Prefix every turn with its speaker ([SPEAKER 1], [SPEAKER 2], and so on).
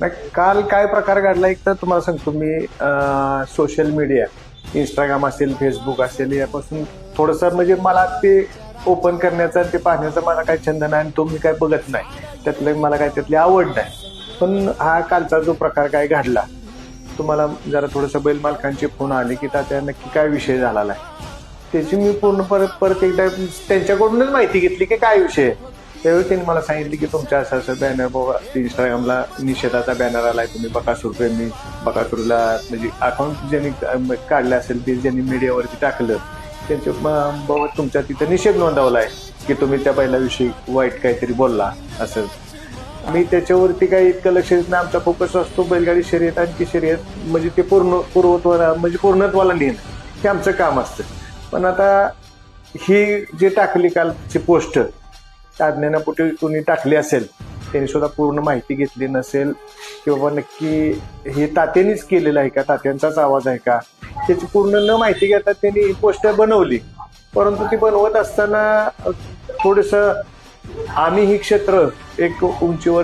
[SPEAKER 1] नाही, काल काय प्रकार घडला एक तर तुम्हाला सांगतो मी. सोशल मीडिया, इंस्टाग्राम असेल, फेसबुक असेल, यापासून थोडंसं म्हणजे मला ते ओपन करण्याचा ते पाहण्याचा मला काही छंद नाही आणि तो मी काय बघत नाही. त्यातलं मला काय त्यातली आवड नाही. पण हा कालचा जो प्रकार काय घडला, तुम्हाला जरा थोडंसं बैल मालकांचे फोन आले की तात्या नक्की काय विषय झालेला आहे, त्याची मी पूर्ण परत एकदा त्यांच्याकडूनच माहिती घेतली की काय विषय आहे. त्यावेळी त्यांनी मला सांगितले की तुमच्या असं असं बॅनर बाबा इंस्टाग्रामला निषेधाचा बॅनर आलाय, तुम्ही बकासूरप्रेमी, बकासूरला म्हणजे अकाउंट ज्यांनी काढलं असेल ते ज्यांनी मीडियावरती टाकलं त्यांच्या बाबा तुमच्या तिथं निषेध नोंदवला आहे की तुम्ही त्या बैलाविषयी वाईट काहीतरी बोलला असं. मी त्याच्यावरती काही इतकं लक्ष देत नाही. आमचा फोकस असतो बैलगाडी शर्यत आणखी शर्यत म्हणजे ते पूर्णत्वाला नेणं हे आमचं काम असतं. पण आता ही जे टाकली कालची पोस्ट अज्ञानापोटी कोणी टाकली असेल, त्यांनी सुद्धा पूर्ण माहिती घेतली नसेल की बाबा नक्की हे तात्यांनीच केलेलं आहे का, तात्यांचाच आवाज आहे का, त्याची पूर्ण न माहिती घेता त्यांनी पोस्ट बनवली. परंतु ती बनवत असताना थोडंसं आम्ही ही क्षेत्र एक उंचीवर